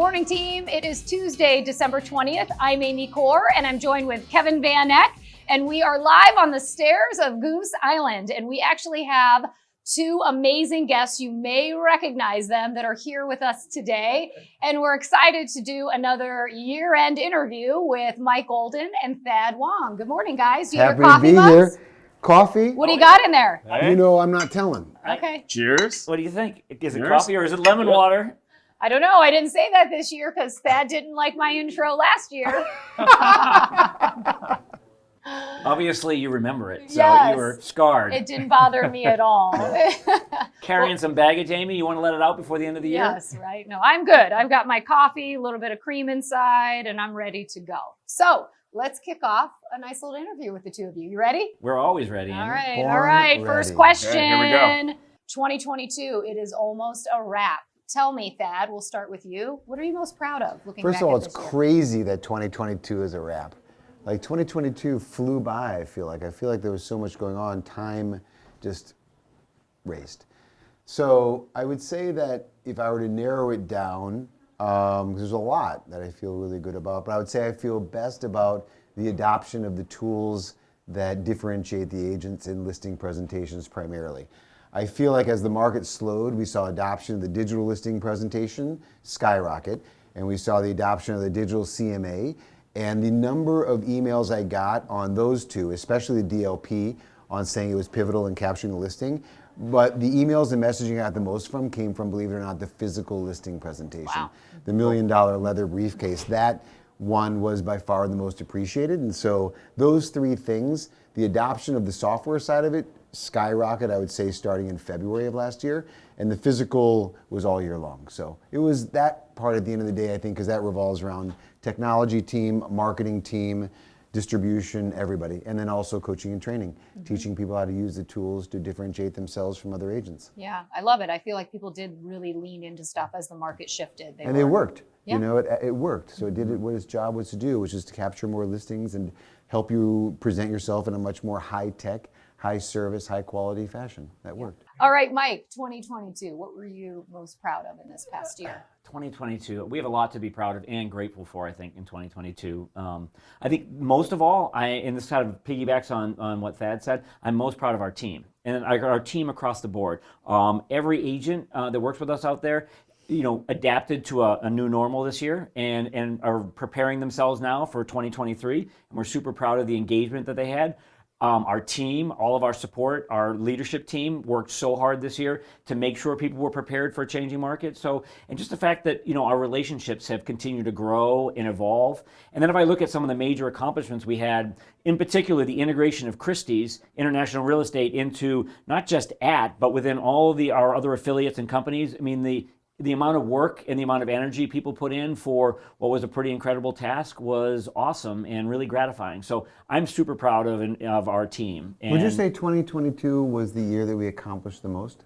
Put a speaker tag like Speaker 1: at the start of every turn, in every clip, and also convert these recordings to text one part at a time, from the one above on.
Speaker 1: morning, team. It is Tuesday, December 20th. I'm Amy Corr, and I'm joined with Kevin Van Eck, and we are live on the stairs of Goose Island, and we actually have two amazing guests. You may recognize them that are here with us today, and we're excited to do another year-end interview with Mike Golden and Thad Wong. Good morning, guys. Do you have your coffee mugs?
Speaker 2: Happy to be here. Coffee?
Speaker 1: What do you got in there?
Speaker 2: You know I'm not telling.
Speaker 1: Okay.
Speaker 3: Cheers.
Speaker 4: What do you think? Is it
Speaker 3: Cheers.
Speaker 4: coffee or is it lemon water?
Speaker 1: I don't know. I didn't say that this year because Thad didn't like my intro last year.
Speaker 4: Obviously, you remember it, so
Speaker 1: Yes.
Speaker 4: you were scarred.
Speaker 1: It didn't bother me at all.
Speaker 4: Carrying some baggage, Amy? You want to let it out before the end of the year?
Speaker 1: Yes, right. No, I'm good. I've got my coffee, a little bit of cream inside, and I'm ready to go. So let's kick off a nice little interview with the two of you. You ready?
Speaker 4: We're always ready, Amy.
Speaker 1: All right.
Speaker 2: Born
Speaker 1: All right.
Speaker 2: ready.
Speaker 1: First question.
Speaker 3: Okay, here we go.
Speaker 1: 2022. It is almost a wrap. Tell me, Thad, we'll start with you. What are you most proud of looking
Speaker 2: First
Speaker 1: back
Speaker 2: of all,
Speaker 1: at
Speaker 2: it's
Speaker 1: this year?
Speaker 2: crazy that 2022 is a wrap. Like 2022 flew by, I feel like. I feel like there was so much going on. Time just raced. So I would say that if I were to narrow it down, there's a lot that I feel really good about, but I would say I feel best about the adoption of the tools that differentiate the agents in listing presentations primarily. I feel like as the market slowed, we saw adoption of the digital listing presentation skyrocket, and we saw the adoption of the digital CMA, and the number of emails I got on those two, especially the DLP, on saying it was pivotal in capturing the listing. But the emails and messaging I got the most from came from, believe it or not, the physical listing presentation.
Speaker 1: Wow.
Speaker 2: The $1 million leather briefcase. That one was by far the most appreciated. And so those three things, the adoption of the software side of it, skyrocket, I would say, starting in February of last year, and the physical was all year long. So it was that part at the end of the day, I think, because that revolves around technology team, marketing team, distribution, everybody, and then also coaching and training, teaching people how to use the tools to differentiate themselves from other agents.
Speaker 1: Yeah, I love it. I feel like people did really lean into stuff as the market shifted.
Speaker 2: And it worked.
Speaker 1: Yeah.
Speaker 2: You know, it worked. So it did what its job was to do, which is to capture more listings and help you present yourself in a much more high-tech, high-service, high-quality fashion. That worked.
Speaker 1: All right, Mike, 2022. What were you most proud of in this past year?
Speaker 4: 2022. We have a lot to be proud of and grateful for, I think, in 2022. I think most of all, and this kind of piggybacks on what Thad said, I'm most proud of our team. And our team across the board. Every agent that works with us out there, adapted to a new normal this year and are preparing themselves now for 2023. And we're super proud of the engagement that they had. Our team, all of our support, our leadership team worked so hard this year to make sure people were prepared for a changing market. So, and just the fact that, our relationships have continued to grow and evolve. And then if I look at some of the major accomplishments we had, in particular, the integration of Christie's international real estate into not just but within all of our other affiliates and companies. I mean, the amount of work and the amount of energy people put in for what was a pretty incredible task was awesome and really gratifying. So I'm super proud of our team. And
Speaker 2: would you say 2022 was the year that we accomplished the most?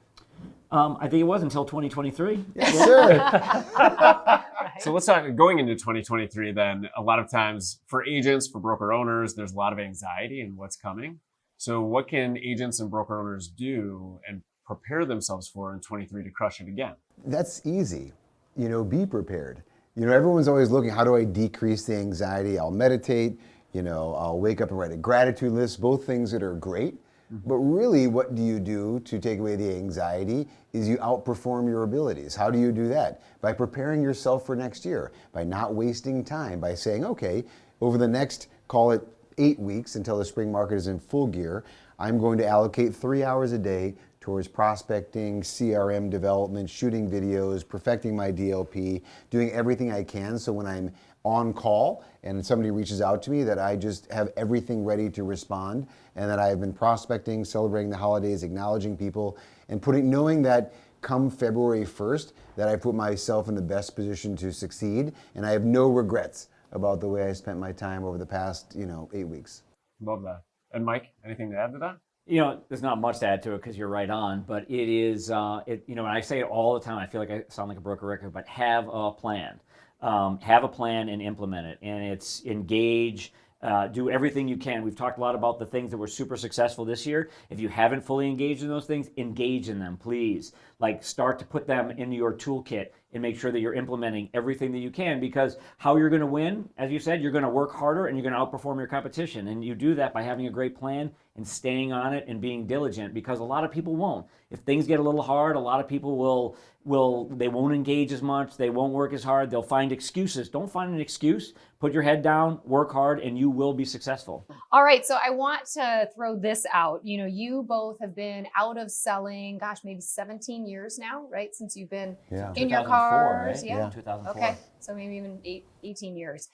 Speaker 4: I think it was until 2023.
Speaker 2: Yes, sir.
Speaker 3: So let's talk, going into 2023 then, a lot of times for agents, for broker owners, there's a lot of anxiety in what's coming. So what can agents and broker owners do and prepare themselves for in 23 to crush it again?
Speaker 2: That's easy. Be prepared. Everyone's always looking, how do I decrease the anxiety? I'll meditate, I'll wake up and write a gratitude list, both things that are great. But really, what do you do to take away the anxiety is you outperform your abilities. How do you do that? By preparing yourself for next year, by not wasting time, by saying, okay, over the next, call it 8 weeks until the spring market is in full gear, I'm going to allocate 3 hours a day towards prospecting, CRM development, shooting videos, perfecting my DLP, doing everything I can so when I'm on call and somebody reaches out to me that I just have everything ready to respond, and that I've been prospecting, celebrating the holidays, acknowledging people, and knowing that come February 1st that I put myself in the best position to succeed, and I have no regrets about the way I spent my time over the past 8 weeks.
Speaker 3: Love that. And Mike, anything to add to that?
Speaker 4: There's not much to add to it because you're right on, but it is, and I say it all the time, I feel like I sound like a broken record, but have a plan. Have a plan and implement it. And it's engage, do everything you can. We've talked a lot about the things that were super successful this year. If you haven't fully engaged in those things, engage in them, please. Like, start to put them into your toolkit and make sure that you're implementing everything that you can, because how you're going to win, as you said, you're going to work harder and you're going to outperform your competition. And you do that by having a great plan and staying on it and being diligent, because a lot of people won't. If things get a little hard, a lot of people they won't engage as much, they won't work as hard, they'll find excuses. Don't find an excuse. Put your head down, work hard, and you will be successful.
Speaker 1: All right, so I want to throw this out. You know, you both have been out of selling, gosh, maybe 17 years now, right? Since you've been in your
Speaker 4: 2004,
Speaker 1: cars.
Speaker 4: right?
Speaker 1: Yeah.
Speaker 4: 2004.
Speaker 1: Okay, so maybe even 18 years.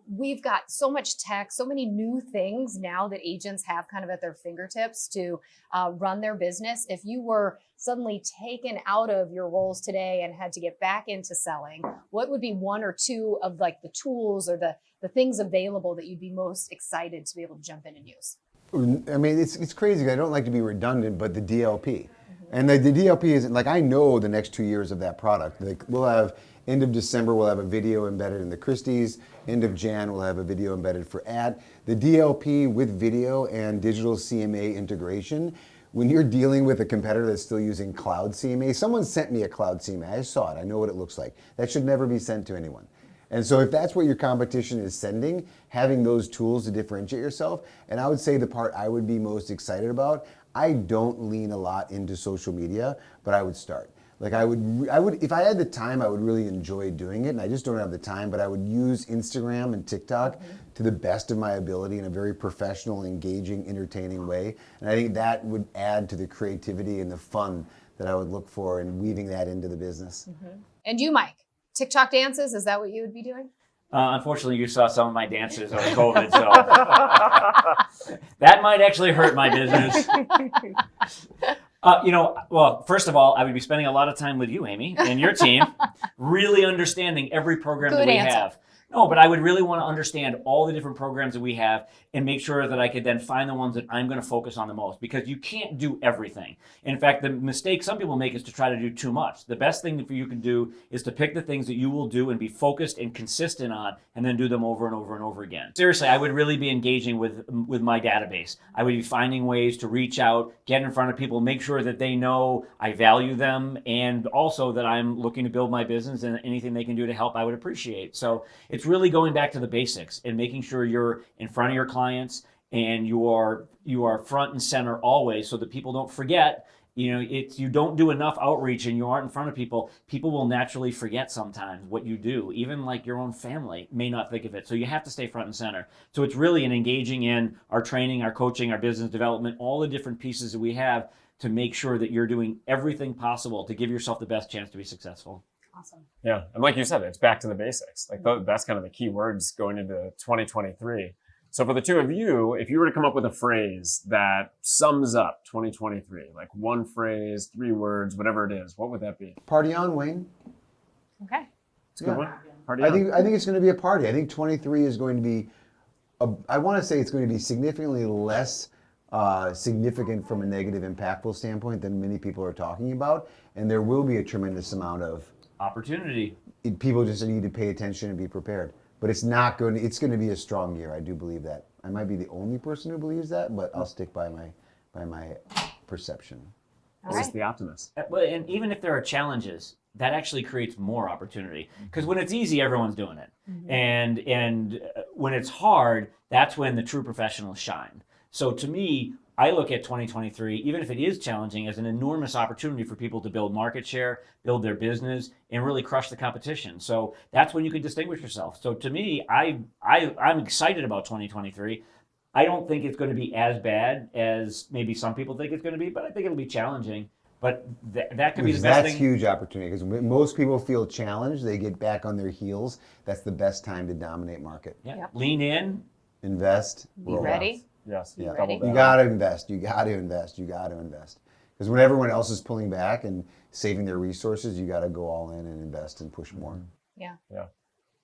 Speaker 1: We've got so much tech, so many new things now that agents have kind of at their fingertips to run their business. If you were suddenly taken out of your roles today and had to get back into selling, what would be one or two of like the tools or the things available that you'd be most excited to be able to jump in and use?
Speaker 2: I mean, it's crazy. I don't like to be redundant, but the DLP. And the DLP isn't like, I know the next 2 years of that product. Like, we'll have end of December, we'll have a video embedded in the Christies. End of Jan, we'll have a video embedded for ad. The DLP with video and digital CMA integration, when you're dealing with a competitor that's still using cloud CMA, someone sent me a cloud CMA. I saw it. I know what it looks like. That should never be sent to anyone. And so if that's what your competition is sending, having those tools to differentiate yourself, and I would say the part I would be most excited about, I don't lean a lot into social media, but I would start. Like I would, if I had the time, I would really enjoy doing it, and I just don't have the time, but I would use Instagram and TikTok to the best of my ability in a very professional, engaging, entertaining way. And I think that would add to the creativity and the fun that I would look for in weaving that into the business.
Speaker 1: And you, Mike, TikTok dances, is that what you would be doing?
Speaker 4: Unfortunately, you saw some of my dances over COVID, so that might actually hurt my business. Well, first of all, I would be spending a lot of time with you, Amy, and your team, really understanding every program that we have. No, but I would really want to understand all the different programs that we have and make sure that I could then find the ones that I'm going to focus on the most, because you can't do everything. In fact, the mistake some people make is to try to do too much. The best thing that you can do is to pick the things that you will do and be focused and consistent on, and then do them over and over and over again. Seriously, I would really be engaging with my database. I would be finding ways to reach out, get in front of people, make sure that they know I value them, and also that I'm looking to build my business, and anything they can do to help, I would appreciate. So it's really going back to the basics and making sure you're in front of your clients and you are front and center always, so that people don't forget. You don't do enough outreach and you aren't in front of people, people will naturally forget sometimes what you do. Even like your own family may not think of it. So you have to stay front and center. So it's really an engaging in our training, our coaching, our business development, all the different pieces that we have to make sure that you're doing everything possible to give yourself the best chance to be successful.
Speaker 1: Awesome.
Speaker 3: Yeah, and like you said, it's back to the basics. Like that's kind of the key words going into 2023. So for the two of you, if you were to come up with a phrase that sums up 2023, like one phrase, 3 words, whatever it is, what would that be?
Speaker 2: Party on, Wayne.
Speaker 1: Okay.
Speaker 3: It's a good one. Party
Speaker 2: I
Speaker 3: on.
Speaker 2: think it's going to be a party. I think 23 is going to be, I want to say it's going to be significantly less significant from a negative, impactful standpoint than many people are talking about. And there will be a tremendous amount of
Speaker 4: Opportunity.
Speaker 2: people just need to pay attention and be prepared. But it's going to be a strong year. I do believe that. I might be the only person who believes that, but I'll stick by my perception.
Speaker 1: All
Speaker 3: This is
Speaker 1: right.
Speaker 3: the optimist.
Speaker 4: And even if there are challenges, that actually creates more opportunity. Because when it's easy, everyone's doing it. And when it's hard, that's when the true professionals shine. So to me, I look at 2023, even if it is challenging, as an enormous opportunity for people to build market share, build their business, and really crush the competition. So that's when you can distinguish yourself. So to me, I'm excited about 2023. I don't think it's going to be as bad as maybe some people think it's going to be, but I think it'll be challenging. But that could be the best
Speaker 2: That's
Speaker 4: thing.
Speaker 2: huge opportunity, because when most people feel challenged, they get back on their heels. That's the best time to dominate market.
Speaker 4: Yeah.
Speaker 1: Yep.
Speaker 4: Lean in.
Speaker 2: Invest.
Speaker 1: Be
Speaker 2: roll
Speaker 1: ready.
Speaker 2: out.
Speaker 3: Yes.
Speaker 2: Yeah.
Speaker 1: Ready?
Speaker 2: You got to invest. You got to invest. You got to invest. Because when everyone else is pulling back and saving their resources, you got to go all in and invest and push more.
Speaker 1: Yeah.
Speaker 3: Yeah.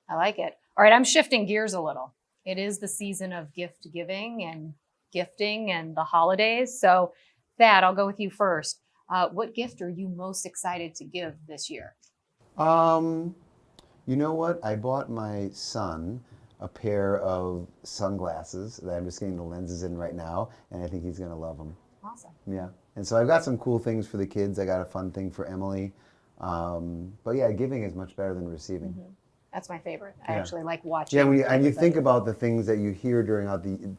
Speaker 1: I like it. All right, I'm shifting gears a little. It is the season of gift giving and gifting and the holidays. So, Thad, I'll go with you first. What gift are you most excited to give this year?
Speaker 2: You know what? I bought my son a pair of sunglasses that I'm just getting the lenses in right now, and I think he's going to love them.
Speaker 1: Awesome.
Speaker 2: Yeah. And so I've got some cool things for the kids. I got a fun thing for Emily. But yeah, giving is much better than receiving.
Speaker 1: That's my favorite. I
Speaker 2: Yeah.
Speaker 1: actually like watching.
Speaker 2: Yeah, and you think about the things that you hear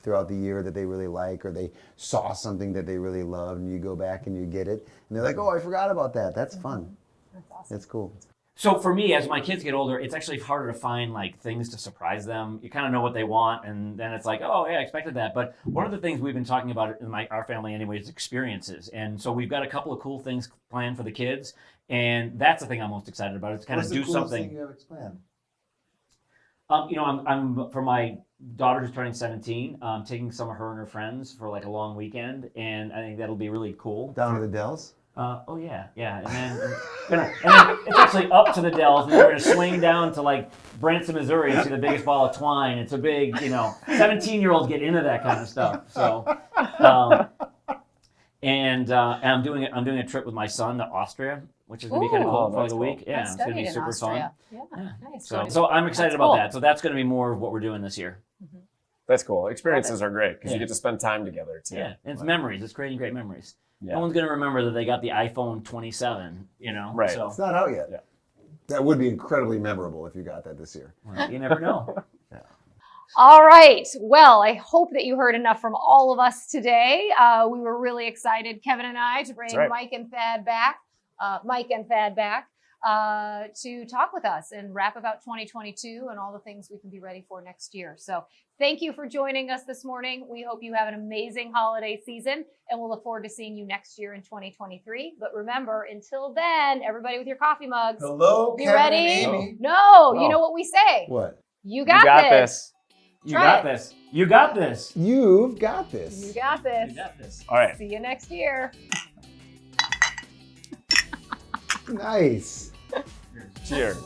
Speaker 2: throughout the year that they really like, or they saw something that they really loved, and you go back and you get it, and they're like, "Oh, I forgot about that." That's fun.
Speaker 1: That's awesome.
Speaker 2: That's cool.
Speaker 4: So for me, as my kids get older, it's actually harder to find like things to surprise them. You kind of know what they want, and then it's like, oh, yeah, I expected that. But one of the things we've been talking about in our family anyway is experiences. And so we've got a couple of cool things planned for the kids, and that's the thing I'm most excited about. It's kind of do something.
Speaker 2: You have planned?
Speaker 4: I'm for my daughter who's turning 17. Taking some of her and her friends for like a long weekend, and I think that'll be really cool.
Speaker 2: Down to the Dells?
Speaker 4: Oh yeah, and then it's actually up to the Dells, and then we're gonna swing down to like Branson, Missouri, and see the biggest ball of twine. It's a big, 17-year-olds get into that kind of stuff. So, and I'm doing a trip with my son to Austria, which is gonna be kind of cool for like a week. Yeah, it's gonna be super fun.
Speaker 1: Yeah, nice.
Speaker 4: So I'm excited about that. So that's gonna be more of what we're doing this year.
Speaker 3: That's cool. Experiences are great because you get to spend time together too.
Speaker 4: Yeah, and it's memories. It's creating great memories.
Speaker 3: Yeah.
Speaker 4: No one's going to remember that they got the iPhone 27,
Speaker 3: Right.
Speaker 4: So,
Speaker 2: It's not out yet.
Speaker 3: Yeah.
Speaker 2: That would be incredibly memorable if you got that this year.
Speaker 4: well, you never know.
Speaker 1: All right. Well, I hope that you heard enough from all of us today. We were really excited, Kevin and I, to bring
Speaker 3: That's right.
Speaker 1: Mike and Thad back to talk with us and rap about 2022 and all the things we can be ready for next year. So thank you for joining us this morning. We hope you have an amazing holiday season, and we'll look forward to seeing you next year in 2023. But remember, until then, everybody with your coffee mugs.
Speaker 2: Hello,
Speaker 1: You
Speaker 2: Kevin
Speaker 1: ready?
Speaker 2: and Amy.
Speaker 1: No, you know what we say.
Speaker 2: What?
Speaker 1: You got this.
Speaker 4: You
Speaker 1: Try
Speaker 4: got
Speaker 1: it.
Speaker 4: this. You got this.
Speaker 2: You've got this.
Speaker 1: You got this.
Speaker 4: You got this.
Speaker 3: All right.
Speaker 1: See you next year.
Speaker 2: Nice.
Speaker 3: Cheers.